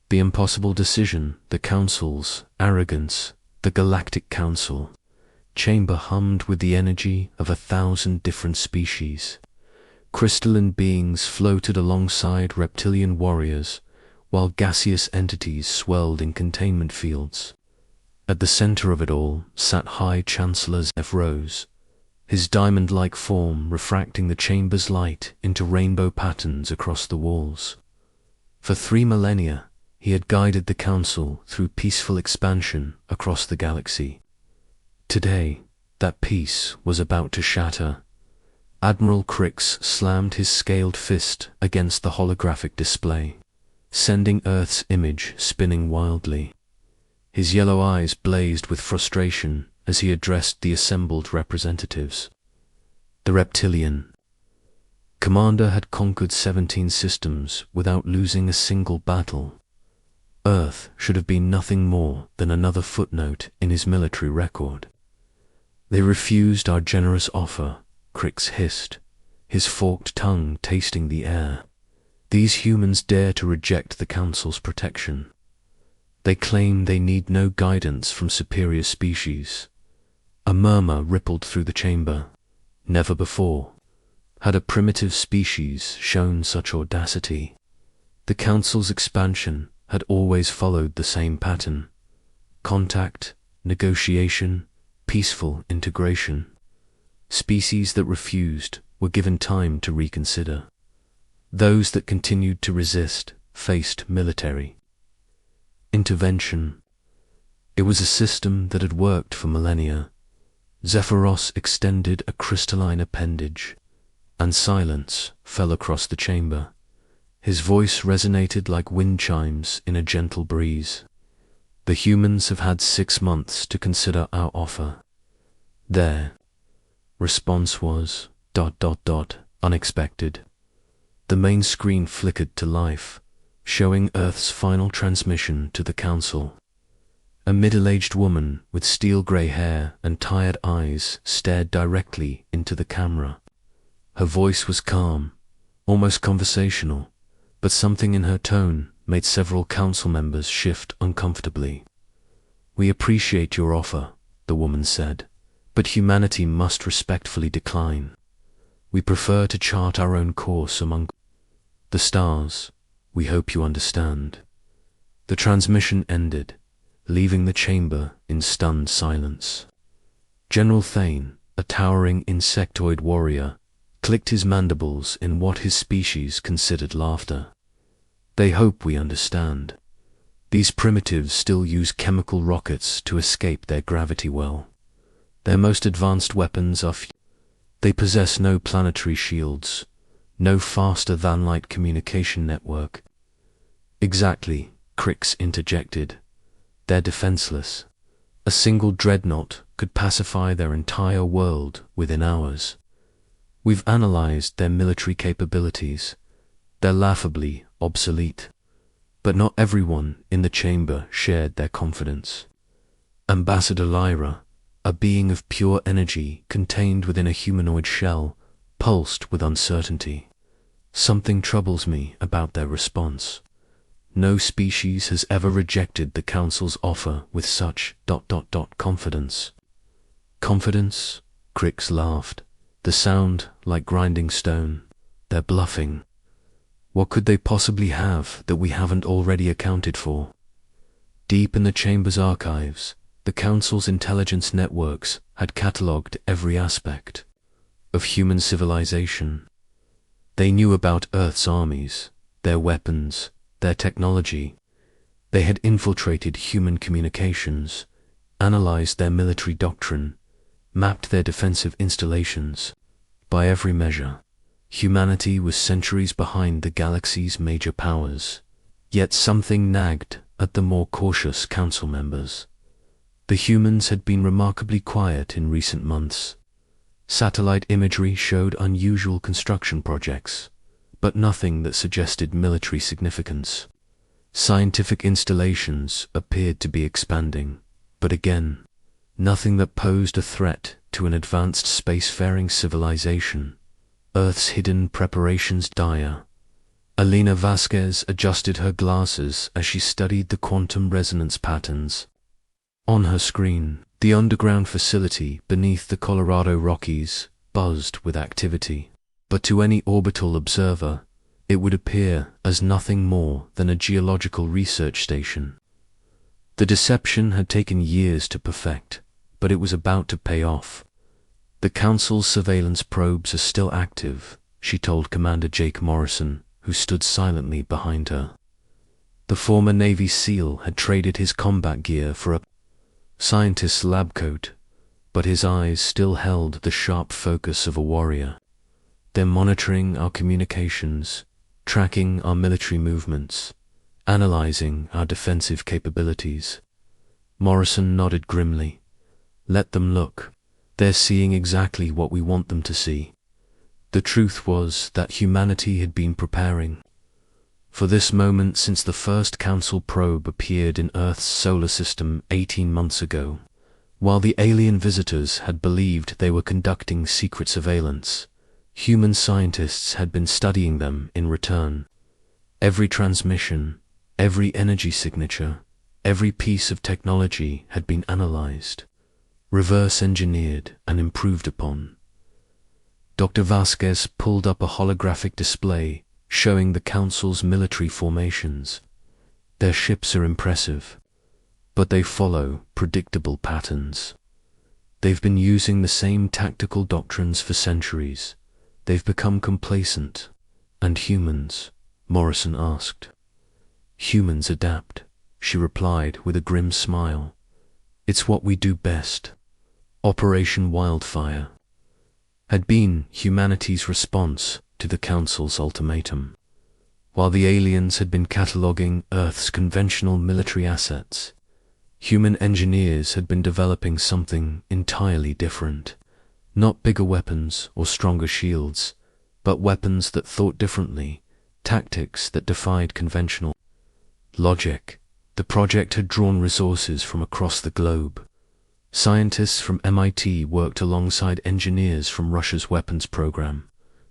The impossible decision, the Council's arrogance, the Galactic Council. Chamber hummed with the energy of 1,000 different species. Crystalline beings floated alongside reptilian warriors, while gaseous entities swelled in containment fields. At the center of it all sat High Chancellor Zeph Rose, his diamond-like form refracting the chamber's light into rainbow patterns across the walls. For 3 millennia, he had guided the Council through peaceful expansion across the galaxy. Today, that peace was about to shatter. Admiral Crix slammed his scaled fist against the holographic display, sending Earth's image spinning wildly. His yellow eyes blazed with frustration as he addressed the assembled representatives. The reptilian commander had conquered 17 systems without losing a single battle. Earth should have been nothing more than another footnote in his military record. They refused our generous offer, Crix hissed, his forked tongue tasting the air. These humans dare to reject the Council's protection. They claim they need no guidance from superior species. A murmur rippled through the chamber. Never before had a primitive species shown such audacity. The Council's expansion had always followed the same pattern: contact, negotiation, peaceful integration. Species that refused were given time to reconsider. Those that continued to resist faced military intervention. It was a system that had worked for millennia. Zephyros extended a crystalline appendage, and silence fell across the chamber. His voice resonated like wind chimes in a gentle breeze. The humans have had 6 months to consider our offer. Their response was ... unexpected. The main screen flickered to life, showing Earth's final transmission to the Council. A middle-aged woman with steel-grey hair and tired eyes stared directly into the camera. Her voice was calm, almost conversational, but something in her tone made several Council members shift uncomfortably. "We appreciate your offer," the woman said, "but humanity must respectfully decline. We prefer to chart our own course among the stars. We hope you understand." The transmission ended, leaving the chamber in stunned silence. General Thane, a towering insectoid warrior, clicked his mandibles in what his species considered laughter. "They hope we understand. These primitives still use chemical rockets to escape their gravity well. Their most advanced weapons are they possess no planetary shields, no faster-than-light communication network." "Exactly," Crix interjected. "They're defenseless. A single dreadnought could pacify their entire world within hours. We've analyzed their military capabilities. They're laughably obsolete." But not everyone in the chamber shared their confidence. Ambassador Lyra, a being of pure energy contained within a humanoid shell, pulsed with uncertainty. "Something troubles me about their response. No species has ever rejected the Council's offer with such ... confidence." "Confidence?" Crix laughed, the sound like grinding stone. "They're bluffing. What could they possibly have that we haven't already accounted for?" Deep in the chamber's archives, the Council's intelligence networks had catalogued every aspect of human civilization. They knew about Earth's armies, their weapons, their technology. They had infiltrated human communications, analyzed their military doctrine, mapped their defensive installations. By every measure, humanity was centuries behind the galaxy's major powers. Yet something nagged at the more cautious Council members. The humans had been remarkably quiet in recent months. Satellite imagery showed unusual construction projects, but nothing that suggested military significance. Scientific installations appeared to be expanding, but again, nothing that posed a threat to an advanced spacefaring civilization. Earth's hidden preparations dire. Alina Vasquez adjusted her glasses as she studied the quantum resonance patterns. On her screen, the underground facility beneath the Colorado Rockies buzzed with activity. But to any orbital observer, it would appear as nothing more than a geological research station. The deception had taken years to perfect, but it was about to pay off. "The Council's surveillance probes are still active," she told Commander Jake Morrison, who stood silently behind her. The former Navy SEAL had traded his combat gear for a scientist's lab coat, but his eyes still held the sharp focus of a warrior. "They're monitoring our communications, tracking our military movements, analyzing our defensive capabilities." Morrison nodded grimly. "Let them look. They're seeing exactly what we want them to see." The truth was that humanity had been preparing for this moment since the first Council probe appeared in Earth's solar system 18 months ago. While the alien visitors had believed they were conducting secret surveillance, human scientists had been studying them in return. Every transmission, every energy signature, every piece of technology had been analyzed, reverse engineered, and improved upon. Dr. Vasquez pulled up a holographic display showing the Council's military formations. Their ships are impressive, but they follow predictable patterns. They've been using the same tactical doctrines for centuries. They've become complacent. "And humans?" Morrison asked. "Humans adapt," she replied with a grim smile. "It's what we do best." Operation Wildfire had been humanity's response to the Council's ultimatum. While the aliens had been cataloging Earth's conventional military assets, human engineers had been developing something entirely different. Not bigger weapons or stronger shields, but weapons that thought differently, tactics that defied conventional logic. The project had drawn resources from across the globe. Scientists from MIT worked alongside engineers from Russia's weapons program.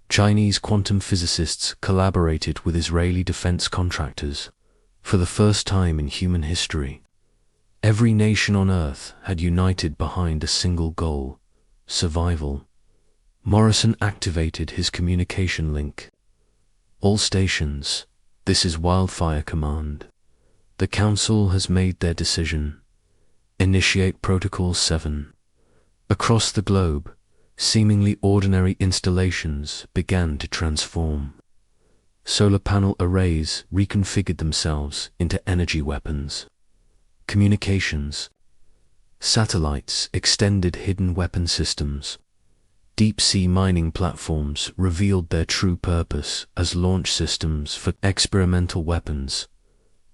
Chinese quantum physicists collaborated with Israeli defense contractors. For the first time in human history, every nation on Earth had united behind a single goal: survival. Morrison activated his communication link. "All stations, this is Wildfire Command. The Council has made their decision. Initiate Protocol 7. Across the globe, seemingly ordinary installations began to transform. Solar panel arrays reconfigured themselves into energy weapons. Communications. Satellites extended hidden weapon systems. Deep-sea mining platforms revealed their true purpose as launch systems for experimental weapons.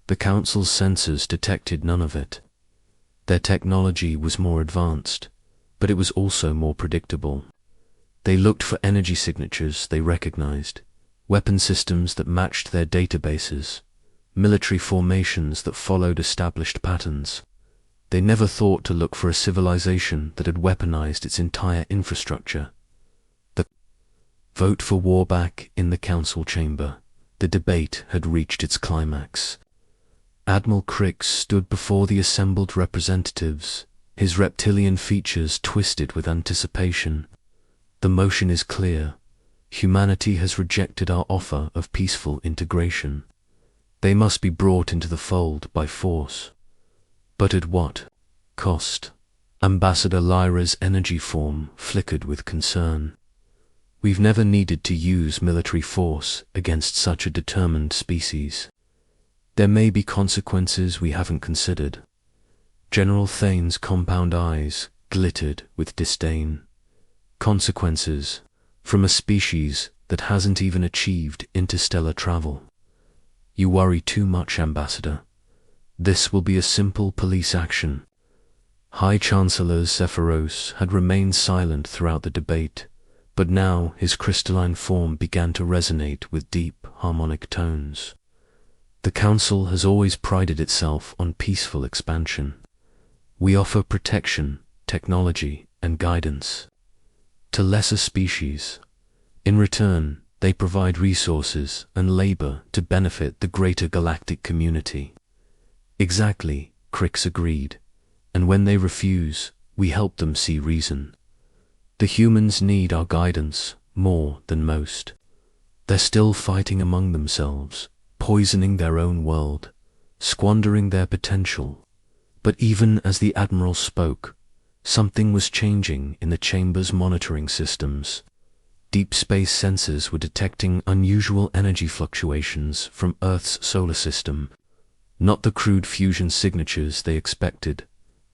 The Council's sensors detected none of it. Their technology was more advanced, but it was also more predictable. They looked for energy signatures they recognized, weapon systems that matched their databases, military formations that followed established patterns. They never thought to look for a civilization that had weaponized its entire infrastructure. The vote for war back in the Council chamber. The debate had reached its climax. Admiral Crix stood before the assembled representatives, his reptilian features twisted with anticipation. "The motion is clear. Humanity has rejected our offer of peaceful integration. They must be brought into the fold by force." "But at what cost?" Ambassador Lyra's energy form flickered with concern. "We've never needed to use military force against such a determined species. There may be consequences we haven't considered." General Thane's compound eyes glittered with disdain. "Consequences from a species that hasn't even achieved interstellar travel. You worry too much, Ambassador. This will be a simple police action." High Chancellor Zephyros had remained silent throughout the debate, but now his crystalline form began to resonate with deep, harmonic tones. "The Council has always prided itself on peaceful expansion. We offer protection, technology, and guidance to lesser species. In return, They provide resources and labor to benefit the greater galactic community. Exactly, Crix agreed. And when they refuse, we help them see reason. The humans need our guidance more than most. They're still fighting among themselves, poisoning their own world, squandering their potential. But even as the Admiral spoke, something was changing in the chamber's monitoring systems. Deep space sensors were detecting unusual energy fluctuations from Earth's solar system. Not the crude fusion signatures they expected,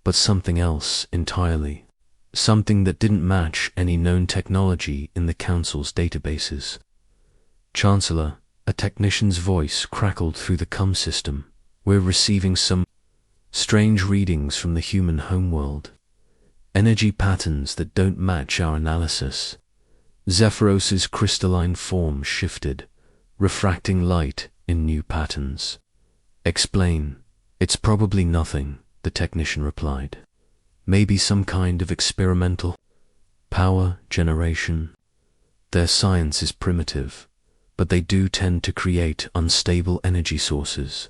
but something else entirely. Something that didn't match any known technology in the Council's databases. Chancellor, a technician's voice crackled through the comm system. We're receiving some strange readings from the human homeworld. Energy patterns that don't match our analysis. Zephyros's crystalline form shifted, refracting light in new patterns. Explain. It's probably nothing, the technician replied. Maybe some kind of experimental power generation. Their science is primitive, but they do tend to create unstable energy sources.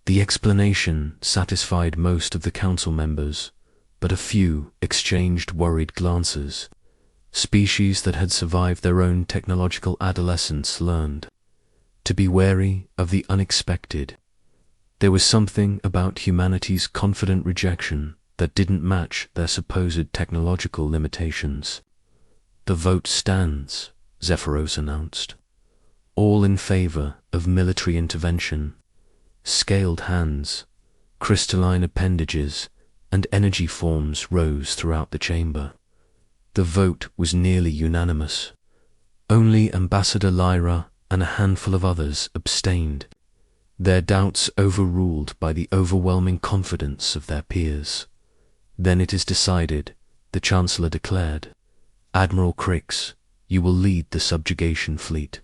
The explanation satisfied most of the council members, but a few exchanged worried glances. Species that had survived their own technological adolescence learned to be wary of the unexpected. There was something about humanity's confident rejection that didn't match their supposed technological limitations. The vote stands, Zephyros announced. All in favor of military intervention. Scaled hands, crystalline appendages, and energy forms rose throughout the chamber. The vote was nearly unanimous. Only Ambassador Lyra and a handful of others abstained, their doubts overruled by the overwhelming confidence of their peers. Then it is decided, the Chancellor declared. Admiral Crix, you will lead the subjugation fleet.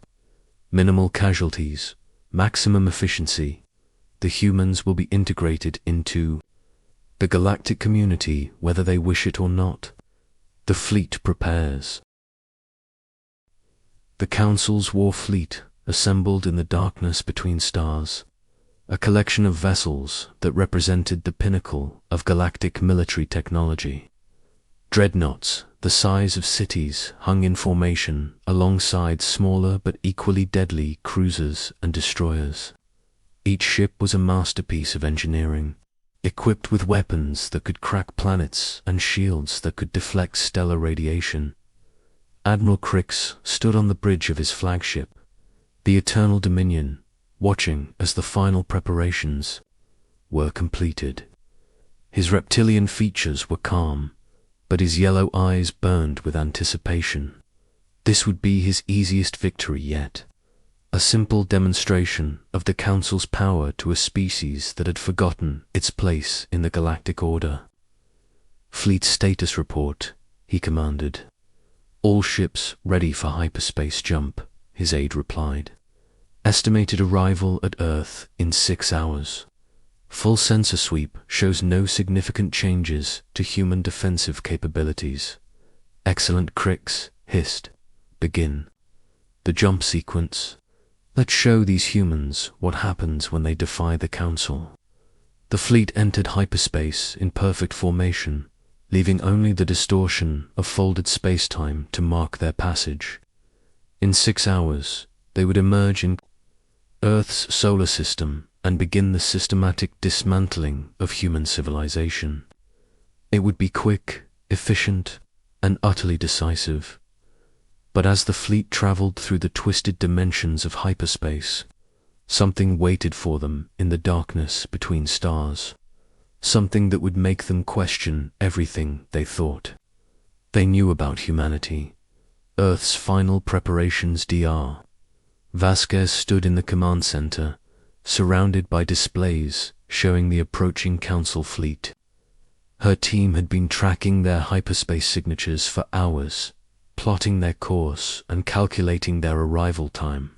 Minimal casualties, maximum efficiency. The humans will be integrated into the galactic community whether they wish it or not. The fleet prepares. The Council's war fleet assembled in the darkness between stars, a collection of vessels that represented the pinnacle of galactic military technology. Dreadnoughts, the size of cities, hung in formation alongside smaller but equally deadly cruisers and destroyers. Each ship was a masterpiece of engineering, equipped with weapons that could crack planets and shields that could deflect stellar radiation. Admiral Crix stood on the bridge of his flagship, the Eternal Dominion, watching as the final preparations were completed. His reptilian features were calm, but his yellow eyes burned with anticipation. This would be his easiest victory yet, a simple demonstration of the Council's power to a species that had forgotten its place in the galactic order. Fleet status report, he commanded. All ships ready for hyperspace jump, his aide replied. Estimated arrival at Earth in 6 hours. Full sensor sweep shows no significant changes to human defensive capabilities. Excellent, Crix hissed. Begin. The jump sequence. Let's show these humans what happens when they defy the Council. The fleet entered hyperspace in perfect formation, leaving only the distortion of folded spacetime to mark their passage. In 6 hours, they would emerge in Earth's solar system and begin the systematic dismantling of human civilization. It would be quick, efficient, and utterly decisive. But as the fleet traveled through the twisted dimensions of hyperspace, something waited for them in the darkness between stars. Something that would make them question everything they thought they knew about humanity. Earth's final preparations. Dr. Vasquez stood in the command center, surrounded by displays showing the approaching Council fleet. Her team had been tracking their hyperspace signatures for hours, plotting their course and calculating their arrival time.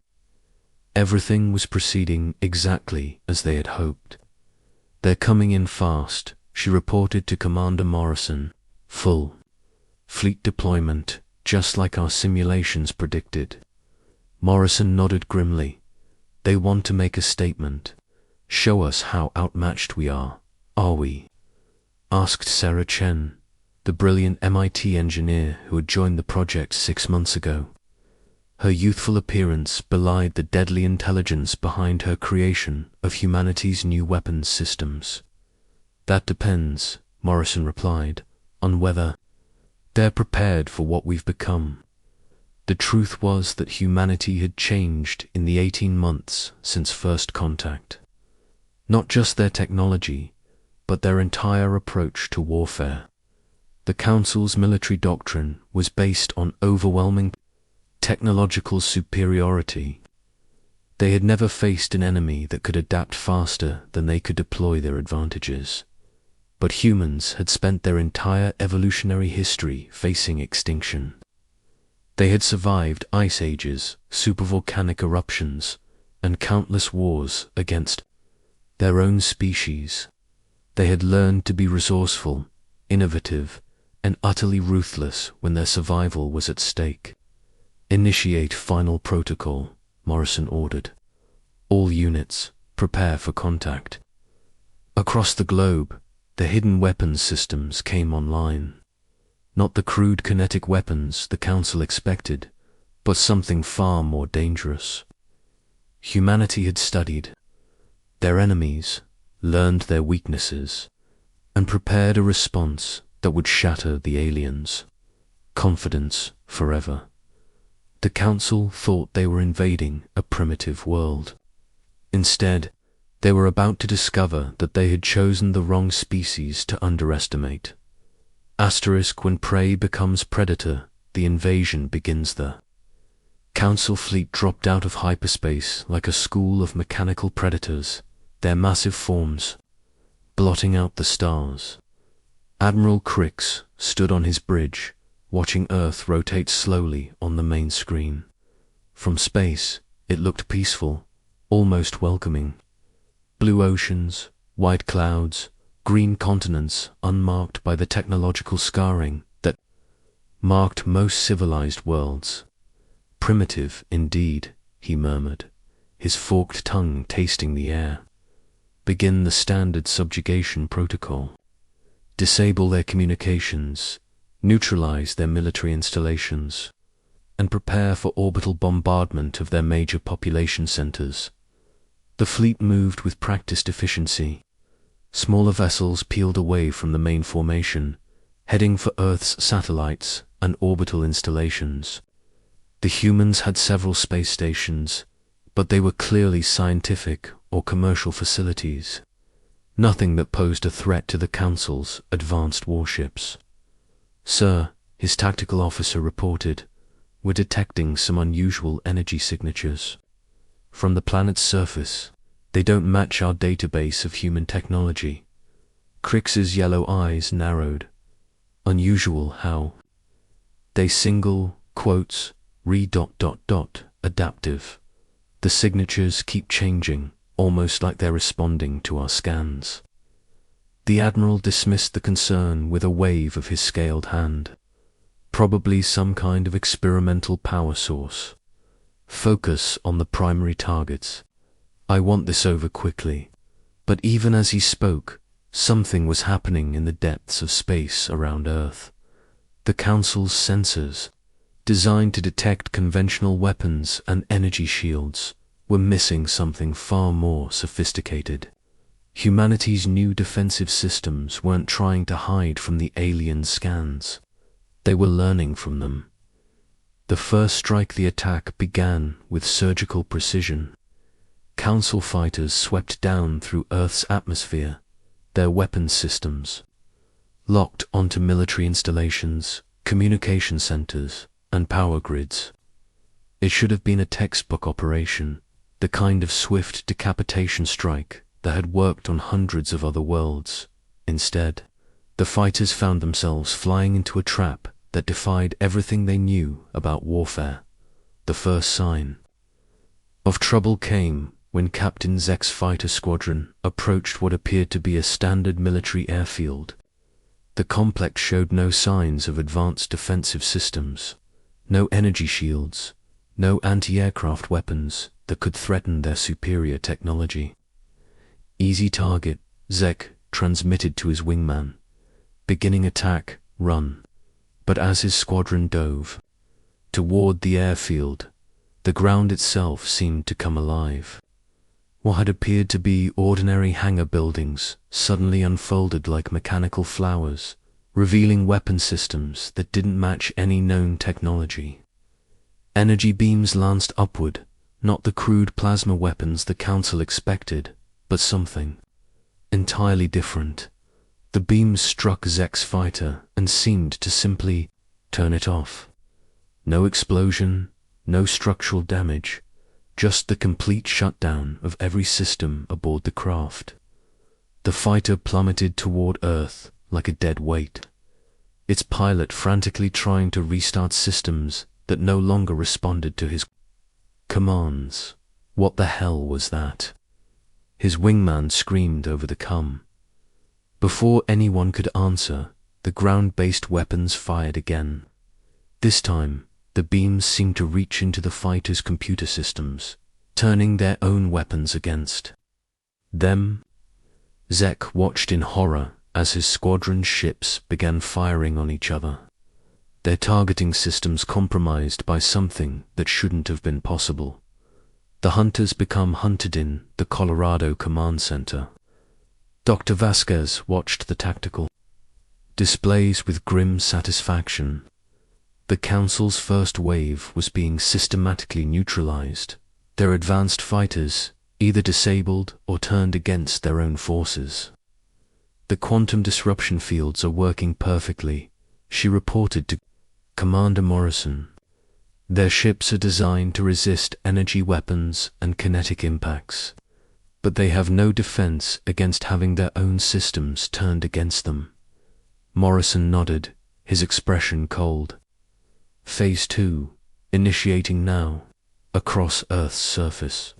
Everything was proceeding exactly as they had hoped. They're coming in fast, she reported to Commander Morrison. Full fleet deployment, just like our simulations predicted. Morrison nodded grimly. They want to make a statement. Show us how outmatched we are we? Asked Sarah Chen, the brilliant MIT engineer who had joined the project 6 months ago. Her youthful appearance belied the deadly intelligence behind her creation of humanity's new weapons systems. That depends, Morrison replied, on whether they're prepared for what we've become. The truth was that humanity had changed in the 18 months since first contact. Not just their technology, but their entire approach to warfare. The Council's military doctrine was based on overwhelming technological superiority. They had never faced an enemy that could adapt faster than they could deploy their advantages. But humans had spent their entire evolutionary history facing extinction. They had survived ice ages, supervolcanic eruptions, and countless wars against their own species. They had learned to be resourceful, innovative, and utterly ruthless when their survival was at stake. Initiate final protocol, Morrison ordered. All units, prepare for contact. Across the globe, the hidden weapons systems came online. Not the crude kinetic weapons the Council expected, but something far more dangerous. Humanity had studied their enemies, learned their weaknesses, and prepared a response that would shatter the aliens. Confidence forever. The Council thought they were invading a primitive world. Instead, they were about to discover that they had chosen the wrong species to underestimate. Asterisk: when prey becomes predator, the invasion begins. The Council fleet dropped out of hyperspace like a school of mechanical predators, their massive forms blotting out the stars. Admiral Crix stood on his bridge, watching Earth rotate slowly on the main screen. From space, it looked peaceful, almost welcoming. Blue oceans, white clouds, green continents unmarked by the technological scarring that marked most civilized worlds. Primitive indeed, he murmured, his forked tongue tasting the air. Begin the standard subjugation protocol. Disable their communications, neutralize their military installations, and prepare for orbital bombardment of their major population centers. The fleet moved with practiced efficiency. Smaller vessels peeled away from the main formation, heading for Earth's satellites and orbital installations. The humans had several space stations, but they were clearly scientific or commercial facilities. Nothing that posed a threat to the Council's advanced warships. Sir, his tactical officer reported, we're detecting some unusual energy signatures. From the planet's surface, they don't match our database of human technology. Crix's yellow eyes narrowed. Unusual how? They single, quotes, adaptive. The signatures keep changing, almost like they're responding to our scans. The Admiral dismissed the concern with a wave of his scaled hand. Probably some kind of experimental power source. Focus on the primary targets. I want this over quickly. But even as he spoke, something was happening in the depths of space around Earth. The Council's sensors, designed to detect conventional weapons and energy shields, were missing something far more sophisticated. Humanity's new defensive systems weren't trying to hide from the alien scans. They were learning from them. The first strike the attack began with surgical precision. Council fighters swept down through Earth's atmosphere, their weapons systems, locked onto military installations, communication centers, and power grids. It should have been a textbook operation, the kind of swift decapitation strike that had worked on hundreds of other worlds. Instead, the fighters found themselves flying into a trap that defied everything they knew about warfare. The first sign of trouble came when Captain Zek's fighter squadron approached what appeared to be a standard military airfield. The complex showed no signs of advanced defensive systems, no energy shields, No anti-aircraft weapons that could threaten their superior technology. Easy target, Zek transmitted to his wingman. Beginning attack, run. But as his squadron dove toward the airfield, the ground itself seemed to come alive. What had appeared to be ordinary hangar buildings suddenly unfolded like mechanical flowers, revealing weapon systems that didn't match any known technology. Energy beams lanced upward, not the crude plasma weapons the Council expected, but something entirely different. The beams struck Zek's fighter and seemed to simply turn it off. No explosion, no structural damage, just the complete shutdown of every system aboard the craft. The fighter plummeted toward Earth like a dead weight, its pilot frantically trying to restart systems that no longer responded to his commands. What the hell was that? His wingman screamed over the com. Before anyone could answer, the ground-based weapons fired again. This time, the beams seemed to reach into the fighter's computer systems, turning their own weapons against them. Zek watched in horror as his squadron's ships began firing on each other, their targeting systems compromised by something that shouldn't have been possible. The hunters become hunted in the Colorado Command Center. Dr. Vasquez watched the tactical displays with grim satisfaction. The Council's first wave was being systematically neutralized, their advanced fighters either disabled or turned against their own forces. The quantum disruption fields are working perfectly, she reported to Commander Morrison. Their ships are designed to resist energy weapons and kinetic impacts, but they have no defense against having their own systems turned against them. Morrison nodded, his expression cold. Phase 2, initiating now, across Earth's surface.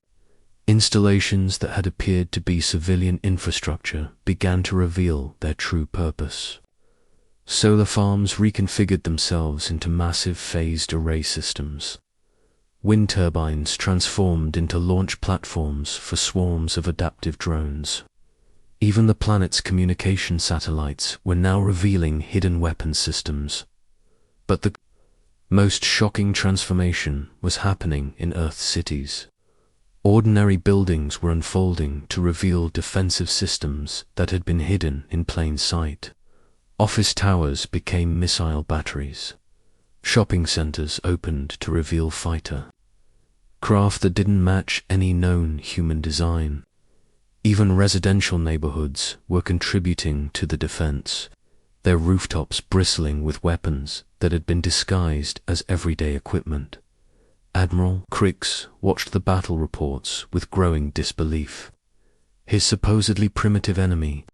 Installations that had appeared to be civilian infrastructure began to reveal their true purpose. Solar farms reconfigured themselves into massive phased array systems. Wind turbines transformed into launch platforms for swarms of adaptive drones. Even the planet's communication satellites were now revealing hidden weapon systems. But the most shocking transformation was happening in Earth's cities. Ordinary buildings were unfolding to reveal defensive systems that had been hidden in plain sight. Office towers became missile batteries. Shopping centers opened to reveal fighter craft that didn't match any known human design. Even residential neighborhoods were contributing to the defense, their rooftops bristling with weapons that had been disguised as everyday equipment. Admiral Crix watched the battle reports with growing disbelief. His supposedly primitive enemy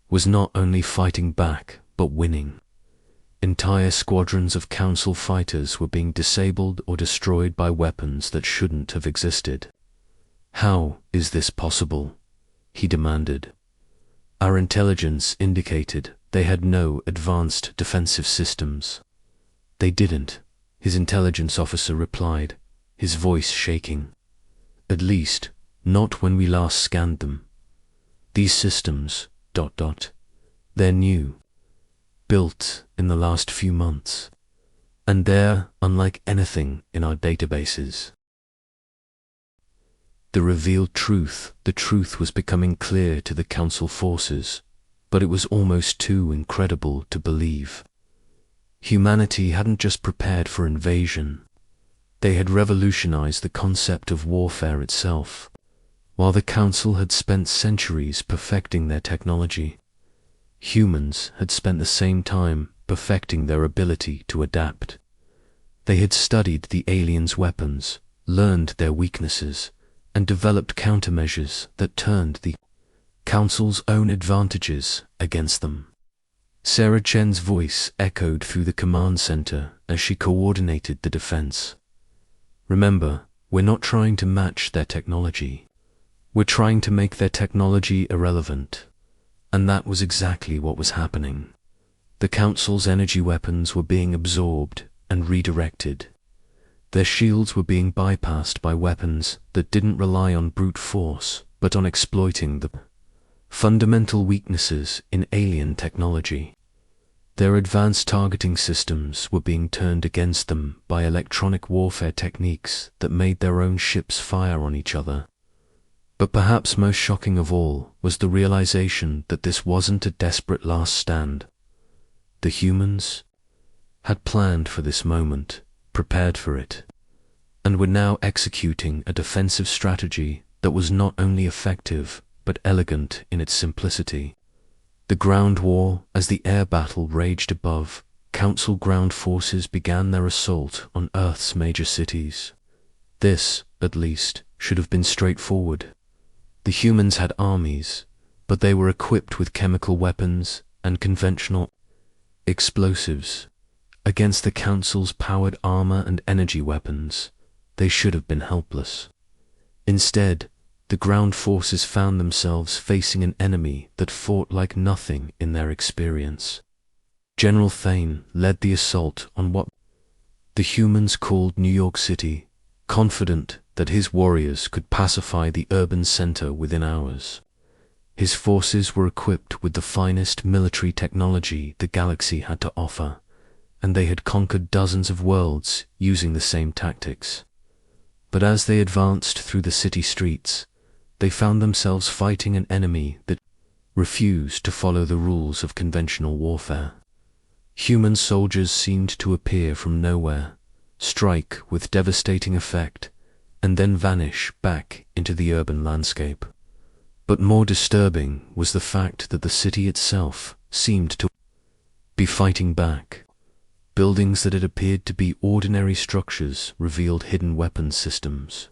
was not only fighting back, but winning. Entire squadrons of Council fighters were being disabled or destroyed by weapons that shouldn't have existed. How is this possible? He demanded. Our intelligence indicated they had no advanced defensive systems. They didn't, his intelligence officer replied, his voice shaking. At least, not when we last scanned them. These systems, ... they're new, built in the last few months, and they're unlike anything in our databases. The revealed truth, the truth was becoming clear to the Council forces, but it was almost too incredible to believe. Humanity hadn't just prepared for invasion, they had revolutionized the concept of warfare itself. While the Council had spent centuries perfecting their technology, humans had spent the same time perfecting their ability to adapt. They had studied the aliens' weapons, learned their weaknesses, and developed countermeasures that turned the Council's own advantages against them. Sarah Chen's voice echoed through the command center as she coordinated the defense. Remember, we're not trying to match their technology. We're trying to make their technology irrelevant. And that was exactly what was happening. The Council's energy weapons were being absorbed and redirected. Their shields were being bypassed by weapons that didn't rely on brute force, but on exploiting the fundamental weaknesses in alien technology. Their advanced targeting systems were being turned against them by electronic warfare techniques that made their own ships fire on each other. But perhaps most shocking of all was the realization that this wasn't a desperate last stand. The humans had planned for this moment, prepared for it, and were now executing a defensive strategy that was not only effective, but elegant in its simplicity. The ground war, as the air battle raged above, Council ground forces began their assault on Earth's major cities. This, at least, should have been straightforward. The humans had armies, but they were equipped with chemical weapons and conventional explosives. Against the Council's powered armor and energy weapons, they should have been helpless. Instead, the ground forces found themselves facing an enemy that fought like nothing in their experience. General Thane led the assault on what the humans called New York City, confident that his warriors could pacify the urban center within hours. His forces were equipped with the finest military technology the galaxy had to offer, and they had conquered dozens of worlds using the same tactics. But as they advanced through the city streets, they found themselves fighting an enemy that refused to follow the rules of conventional warfare. Human soldiers seemed to appear from nowhere, strike with devastating effect, and then vanish back into the urban landscape. But more disturbing was the fact that the city itself seemed to be fighting back. Buildings that had appeared to be ordinary structures revealed hidden weapons systems.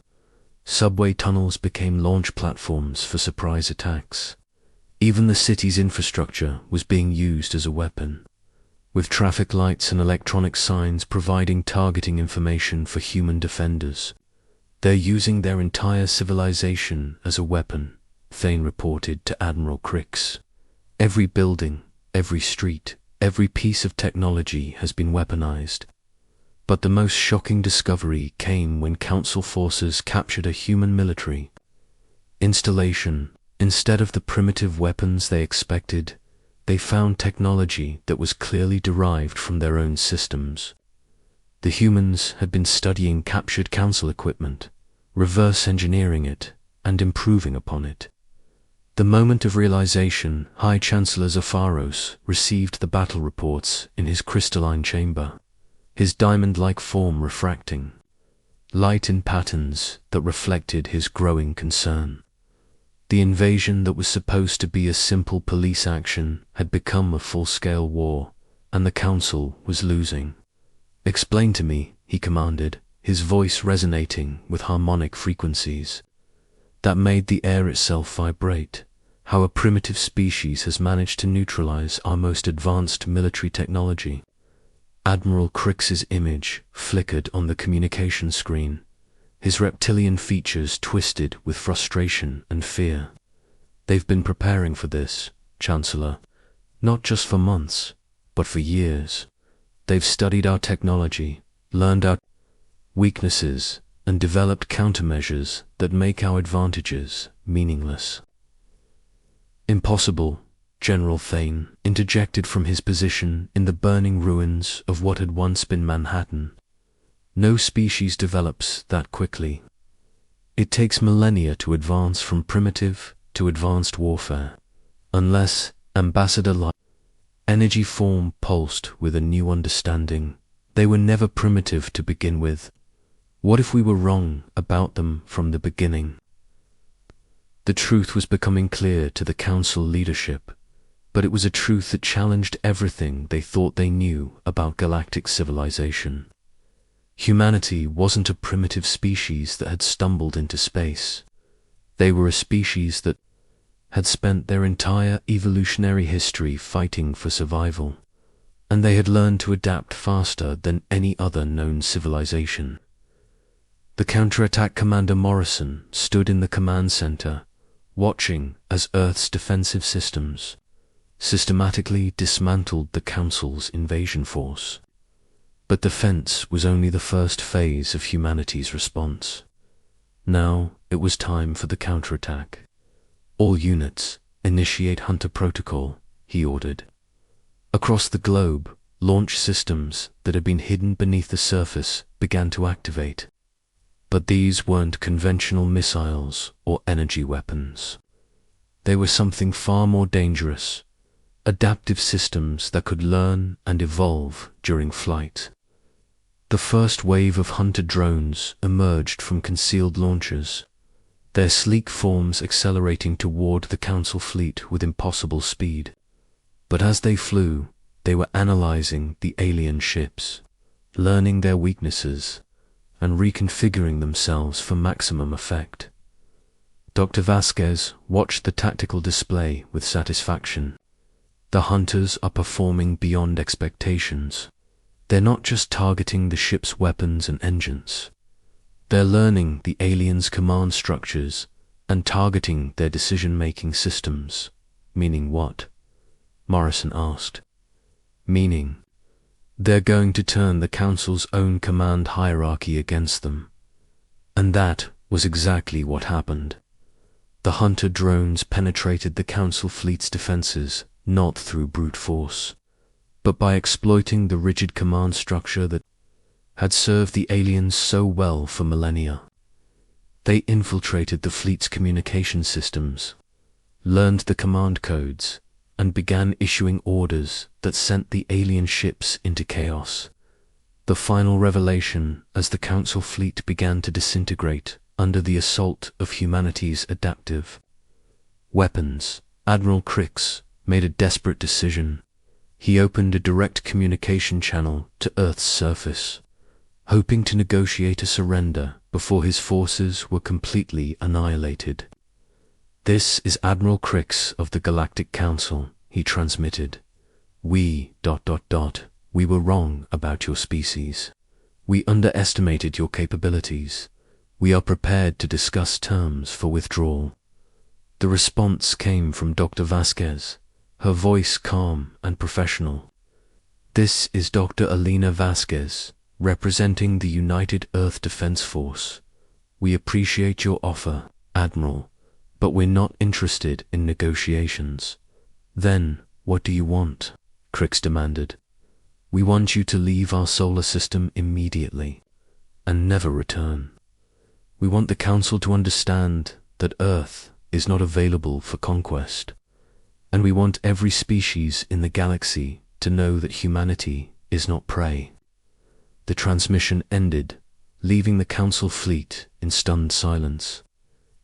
Subway tunnels became launch platforms for surprise attacks. Even the city's infrastructure was being used as a weapon, with traffic lights and electronic signs providing targeting information for human defenders. They're using their entire civilization as a weapon, Thane reported to Admiral Crix. Every building, every street, every piece of technology has been weaponized. But the most shocking discovery came when Council forces captured a human military installation. Instead of the primitive weapons they expected, they found technology that was clearly derived from their own systems. The humans had been studying captured Council equipment, reverse engineering it, and improving upon it. The moment of realization, High Chancellor Zafaros received the battle reports in his crystalline chamber, his diamond-like form refracting light in patterns that reflected his growing concern. The invasion that was supposed to be a simple police action had become a full-scale war, and the Council was losing. "Explain to me," he commanded, his voice resonating with harmonic frequencies that made the air itself vibrate, how a primitive species has managed to neutralize our most advanced military technology. Admiral Crix's image flickered on the communication screen, his reptilian features twisted with frustration and fear. "They've been preparing for this, Chancellor, not just for months, but for years. They've studied our technology, learned our weaknesses, and developed countermeasures that make our advantages meaningless." "Impossible," General Thane interjected from his position in the burning ruins of what had once been Manhattan. "No species develops that quickly. It takes millennia to advance from primitive to advanced warfare, unless Ambassador energy form pulsed with a new understanding. They were never primitive to begin with. What if we were wrong about them from the beginning?" The truth was becoming clear to the Council leadership, but it was a truth that challenged everything they thought they knew about galactic civilization. Humanity wasn't a primitive species that had stumbled into space. They were a species that had spent their entire evolutionary history fighting for survival, and they had learned to adapt faster than any other known civilization. The counterattack commander Morrison stood in the command center, watching as Earth's defensive systems systematically dismantled the Council's invasion force. But defense was only the first phase of humanity's response. Now it was time for the counterattack. All units, initiate Hunter Protocol, he ordered. Across the globe, launch systems that had been hidden beneath the surface began to activate. But these weren't conventional missiles or energy weapons. They were something far more dangerous, adaptive systems that could learn and evolve during flight. The first wave of Hunter drones emerged from concealed launchers, their sleek forms accelerating toward the Council fleet with impossible speed. But as they flew, they were analyzing the alien ships, learning their weaknesses, and reconfiguring themselves for maximum effect. Dr. Vasquez watched the tactical display with satisfaction. The Hunters are performing beyond expectations. They're not just targeting the ship's weapons and engines. They're learning the aliens' command structures and targeting their decision-making systems. Meaning what? Morrison asked. Meaning, they're going to turn the Council's own command hierarchy against them. And that was exactly what happened. The Hunter drones penetrated the Council fleet's defenses not through brute force, but by exploiting the rigid command structure that had served the aliens so well for millennia. They infiltrated the fleet's communication systems, learned the command codes, and began issuing orders that sent the alien ships into chaos. The final revelation as the Council fleet began to disintegrate under the assault of humanity's adaptive weapons. Admiral Crix made a desperate decision. He opened a direct communication channel to Earth's surface, hoping to negotiate a surrender before his forces were completely annihilated. "This is Admiral Crix of the Galactic Council," he transmitted. We were wrong about your species. We underestimated your capabilities. We are prepared to discuss terms for withdrawal." The response came from Dr. Vasquez, her voice calm and professional. "This is Dr. Alina Vasquez, representing the United Earth Defense Force. We appreciate your offer, Admiral, but we're not interested in negotiations." "Then, what do you want?" Crix demanded. "We want you to leave our solar system immediately, and never return. We want the Council to understand that Earth is not available for conquest, and we want every species in the galaxy to know that humanity is not prey." The transmission ended, leaving the Council fleet in stunned silence.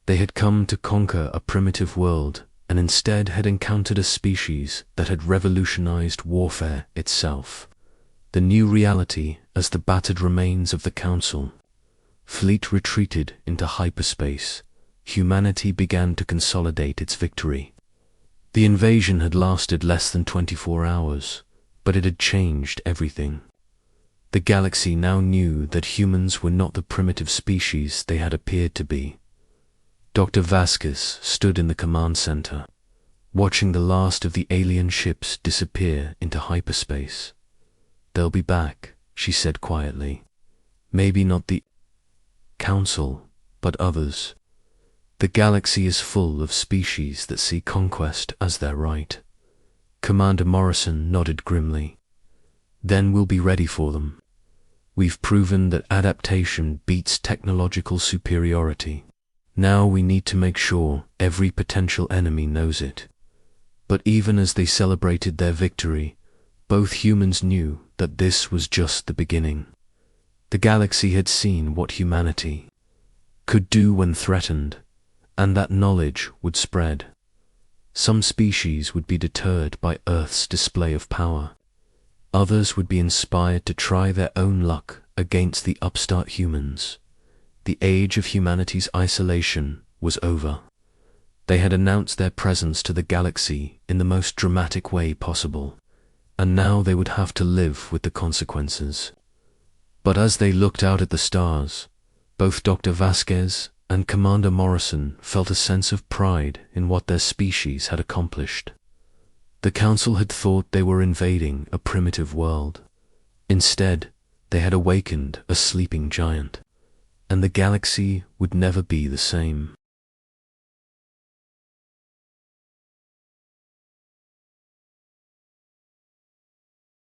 They had come to conquer a primitive world, and instead had encountered a species that had revolutionized warfare itself. The new reality as the battered remains of the Council. Fleet retreated into hyperspace. Humanity began to consolidate its victory. The invasion had lasted less than 24 hours, but it had changed everything. The galaxy now knew that humans were not the primitive species they had appeared to be. Dr. Vasquez stood in the command center, watching the last of the alien ships disappear into hyperspace. "They'll be back," she said quietly. "Maybe not the Council, but others. The galaxy is full of species that see conquest as their right." Commander Morrison nodded grimly. "Then we'll be ready for them. We've proven that adaptation beats technological superiority. Now we need to make sure every potential enemy knows it." But even as they celebrated their victory, both humans knew that this was just the beginning. The galaxy had seen what humanity could do when threatened, and that knowledge would spread. Some species would be deterred by Earth's display of power. Others would be inspired to try their own luck against the upstart humans. The age of humanity's isolation was over. They had announced their presence to the galaxy in the most dramatic way possible, and now they would have to live with the consequences. But as they looked out at the stars, both Dr. Vasquez and Commander Morrison felt a sense of pride in what their species had accomplished. The Council had thought they were invading a primitive world. Instead, They had awakened a sleeping giant, and the galaxy would never be the same.